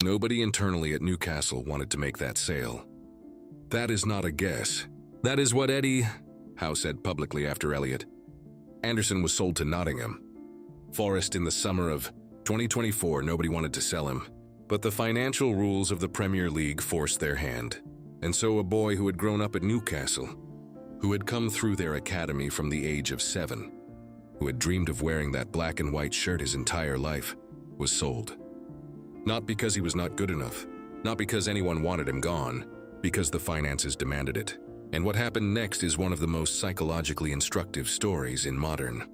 Nobody internally at Newcastle wanted to make that sale. That is not a guess. That is what Eddie Howe said publicly after Elliot Anderson was sold to Nottingham Forest in the summer of 2024. Nobody wanted to sell him, but the financial rules of the Premier League forced their hand. And so a boy who had grown up at Newcastle, who had come through their academy from the age of 7, who had dreamed of wearing that black and white shirt his entire life, was sold. Not because he was not good enough, not because anyone wanted him gone, because the finances demanded it. And what happened next is one of the most psychologically instructive stories in modern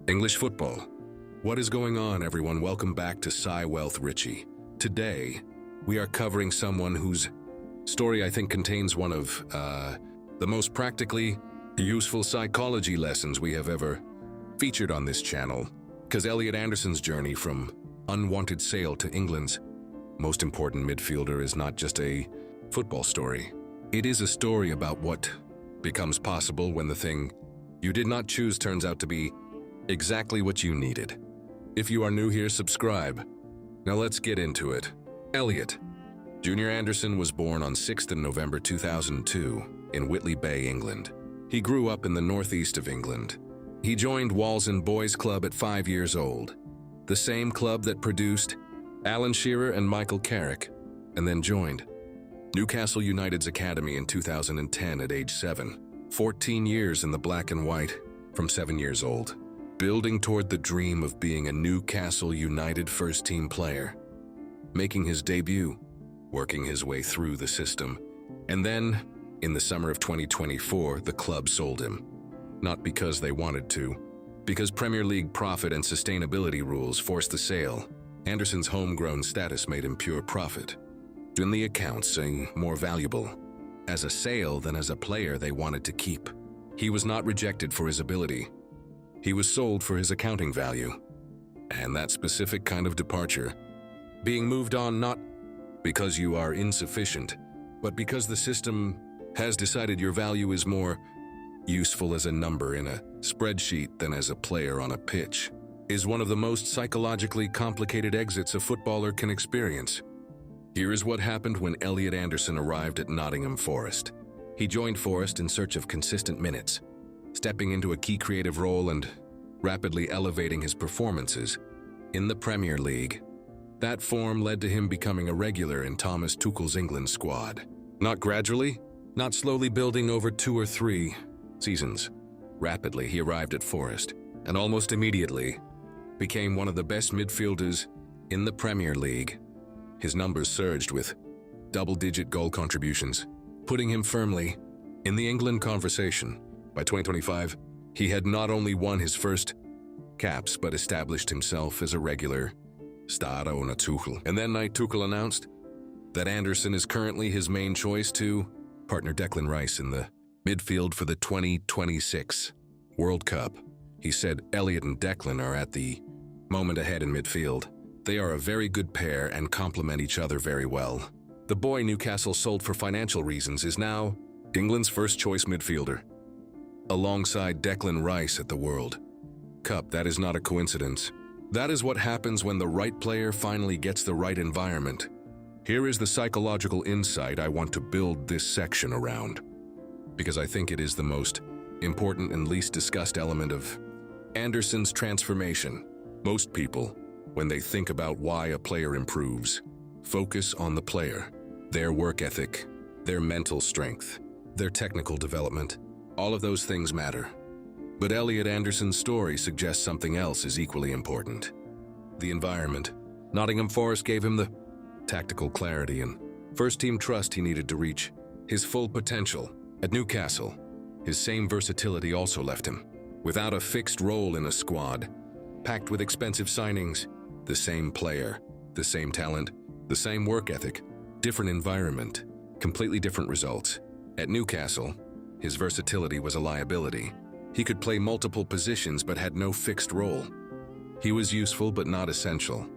English football. What is going on, everyone? Welcome back to PsyWealth Richie. Today, we are covering someone whose story I think contains one of the most practically useful psychology lessons we have ever featured on this channel. Because Elliot Anderson's journey from unwanted sale to England's most important midfielder is not just a football story. It is a story about what becomes possible when the thing you did not choose turns out to be exactly what you needed. If you are new here, subscribe. Now let's get into it. Elliot Jr. Anderson was born on 6th of November 2002 in Whitley Bay, England. He grew up in the northeast of England. He joined Walsall Boys Club at 5 years old, the same club that produced Alan Shearer and Michael Carrick, and then joined Newcastle United's academy in 2010 at age 7. 14 years in the black and white from 7 years old, building toward the dream of being a Newcastle United first-team player, making his debut, working his way through the system, and then, in the summer of 2024, the club sold him. Not because they wanted to, because Premier League profit and sustainability rules forced the sale. Anderson's homegrown status made him pure profit. In the accounts saying more valuable as a sale than as a player they wanted to keep. He was not rejected for his ability. He was sold for his accounting value. And that specific kind of departure, being moved on not because you are insufficient, but because the system has decided your value is more useful as a number in a spreadsheet than as a player on a pitch, is one of the most psychologically complicated exits a footballer can experience. Here is what happened when Elliot Anderson arrived at Nottingham Forest. He joined Forest in search of consistent minutes, stepping into a key creative role and rapidly elevating his performances in the Premier League. That form led to him becoming a regular in Thomas Tuchel's England squad. Not gradually, not slowly building over 2 or 3 seasons. Rapidly, he arrived at Forest and almost immediately became one of the best midfielders in the Premier League. His numbers surged with double-digit goal contributions, putting him firmly in the England conversation. By 2025, he had not only won his first caps but established himself as a regular star owner Tuchel. And then Tuchel announced that Anderson is currently his main choice to partner Declan Rice in the midfield for the 2026 World Cup. He said Elliot and Declan are at the moment ahead in midfield. They are a very good pair and complement each other very well. The boy Newcastle sold for financial reasons is now England's first-choice midfielder, alongside Declan Rice at the World Cup. That is not a coincidence. That is what happens when the right player finally gets the right environment. Here is the psychological insight I want to build this section around, because I think it is the most important and least discussed element of Anderson's transformation. Most people, when they think about why a player improves, focus on the player, their work ethic, their mental strength, their technical development. All of those things matter. But Elliot Anderson's story suggests something else is equally important. The environment. Nottingham Forest gave him the tactical clarity and first-team trust he needed to reach his full potential. At Newcastle, his same versatility also left him without a fixed role in a squad, packed with expensive signings. The same player, the same talent, the same work ethic, different environment, completely different results. At Newcastle, his versatility was a liability. He could play multiple positions but had no fixed role. He was useful but not essential.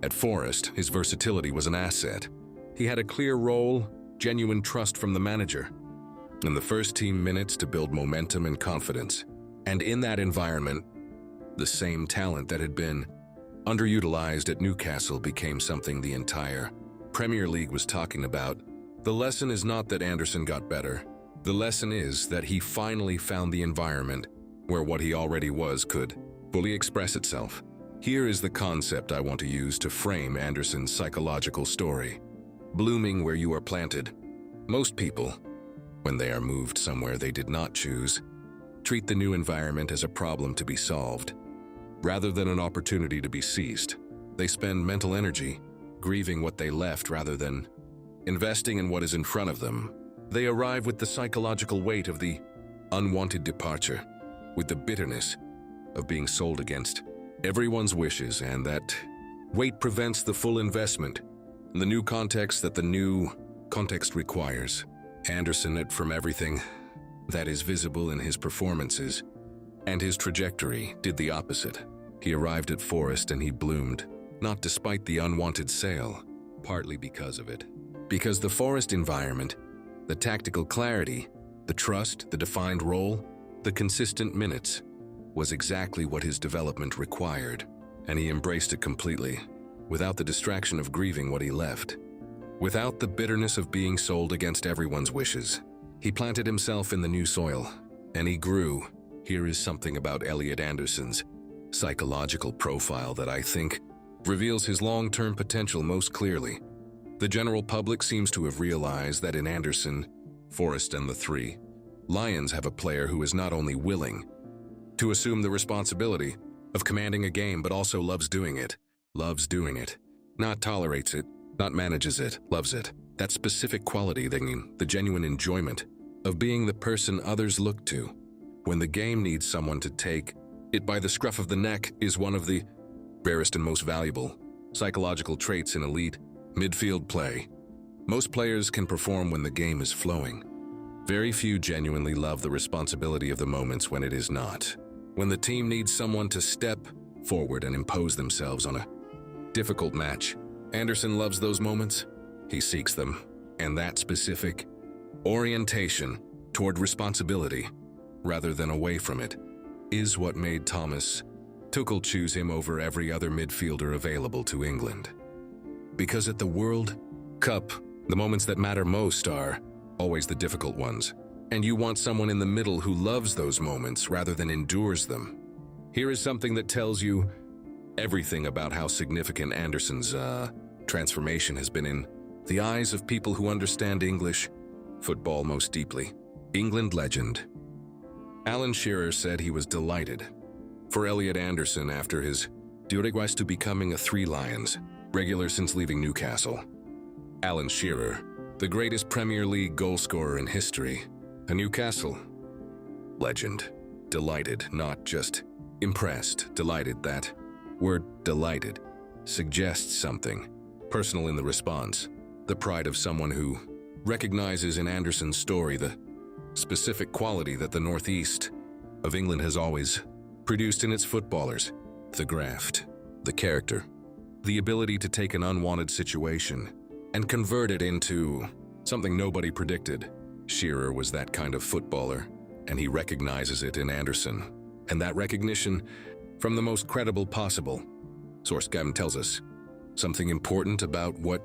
At Forest, his versatility was an asset. He had a clear role, genuine trust from the manager, and the first-team minutes to build momentum and confidence. And in that environment, the same talent that had been underutilized at Newcastle became something the entire Premier League was talking about, the lesson is not that Anderson got better. The lesson is that he finally found the environment where what he already was could fully express itself. Here is the concept I want to use to frame Anderson's psychological story. Blooming where you are planted. Most people, when they are moved somewhere they did not choose, treat the new environment as a problem to be solved, rather than an opportunity to be seized. They spend mental energy grieving what they left rather than investing in what is in front of them. They arrive with the psychological weight of the unwanted departure, with the bitterness of being sold against everyone's wishes, and that weight prevents the full investment in the new context that the new context requires. Anderson, from everything that is visible in his performances and his trajectory, did the opposite. He arrived at Forest and he bloomed, not despite the unwanted sale, partly because of it. Because the Forest environment, the tactical clarity, the trust, the defined role, the consistent minutes, was exactly what his development required, and he embraced it completely, without the distraction of grieving what he left. Without the bitterness of being sold against everyone's wishes. He planted himself in the new soil, and he grew. Here is something about Elliot Anderson's psychological profile that I think reveals his long-term potential most clearly. The general public seems to have realized that in Anderson, Forest, and the three Lions have a player who is not only willing to assume the responsibility of commanding a game, but also loves doing it. Loves doing it. Not tolerates it, not manages it, loves it. That specific quality, the genuine enjoyment of being the person others look to when the game needs someone to take it by the scruff of the neck, is one of the rarest and most valuable psychological traits in elite midfield play. Most players can perform when the game is flowing. Very few genuinely love the responsibility of the moments when it is not. When the team needs someone to step forward and impose themselves on a difficult match. Anderson loves those moments. He seeks them, and that specific orientation toward responsibility, rather than away from it, is what made Thomas Tuchel choose him over every other midfielder available to England. Because at the World Cup, the moments that matter most are always the difficult ones, and you want someone in the middle who loves those moments rather than endures them. Here is something that tells you everything about how significant Anderson's transformation has been in the eyes of people who understand English football most deeply. England legend Alan Shearer said he was delighted for Elliot Anderson after his rise to becoming a Three Lions regular since leaving Newcastle. Alan Shearer, the greatest Premier League goalscorer in history, a Newcastle legend. Delighted, not just impressed. Delighted. That word delighted suggests something personal in the response. The pride of someone who recognizes in Anderson's story the specific quality that the northeast of England has always produced in its footballers. The graft, the character, the ability to take an unwanted situation and convert it into something nobody predicted. Shearer was that kind of footballer, and he recognizes it in Anderson. And that recognition from the most credible possible source tells us something important about what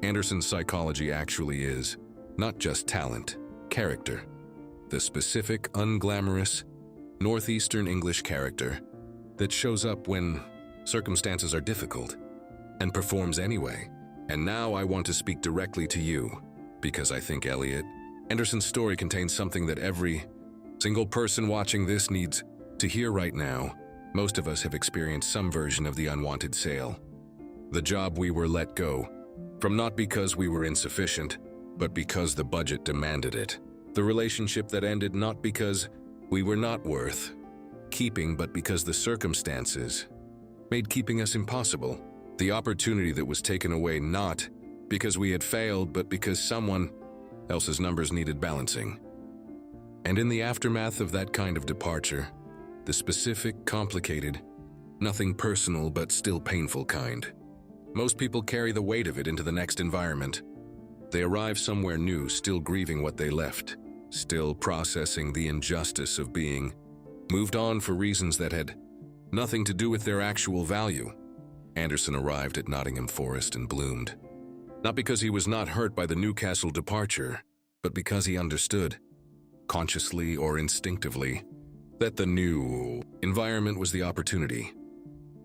Anderson's psychology actually is. Not just talent, character. The specific, unglamorous, northeastern English character that shows up when circumstances are difficult and performs anyway. And now I want to speak directly to you, because I think Elliot Anderson's story contains something that every single person watching this needs to hear right now. Most of us have experienced some version of the unwanted sale. The job we were let go from, not because we were insufficient, but because the budget demanded it. The relationship that ended not because we were not worth keeping, but because the circumstances made keeping us impossible. The opportunity that was taken away not because we had failed, but because someone else's numbers needed balancing. And in the aftermath of that kind of departure, the specific, complicated, nothing personal but still painful kind, most people carry the weight of it into the next environment. They arrive somewhere new, still grieving what they left, still processing the injustice of being moved on for reasons that had nothing to do with their actual value. Anderson arrived at Nottingham Forest and bloomed. Not because he was not hurt by the Newcastle departure, but because he understood, consciously or instinctively, that the new environment was the opportunity,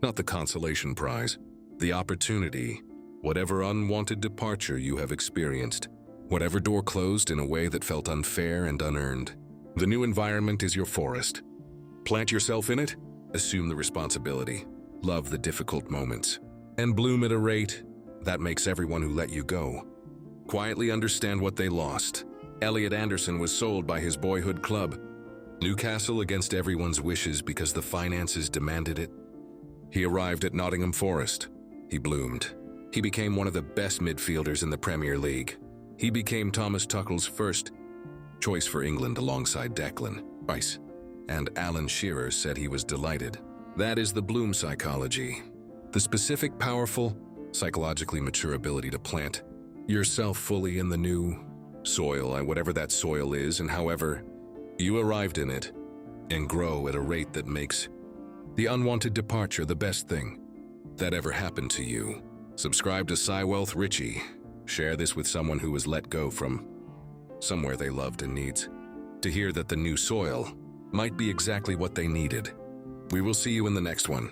not the consolation prize. The opportunity, whatever unwanted departure you have experienced, whatever door closed in a way that felt unfair and unearned, the new environment is your forest. Plant yourself in it, assume the responsibility, love the difficult moments, and bloom at a rate that makes everyone who let you go quietly understand what they lost. Elliot Anderson was sold by his boyhood club, Newcastle, against everyone's wishes because the finances demanded it. He arrived at Nottingham Forest. He bloomed. He became one of the best midfielders in the Premier League. He became Thomas Tuchel's first choice for England alongside Declan Rice. And Alan Shearer said he was delighted. That is the bloom psychology. The specific, powerful, psychologically mature ability to plant yourself fully in the new soil, whatever that soil is, and however you arrived in it, and grow at a rate that makes the unwanted departure the best thing that ever happened to you. Subscribe to PsyWealth Richie. Share this with someone who was let go from somewhere they loved and needs to hear that the new soil might be exactly what they needed. We will see you in the next one.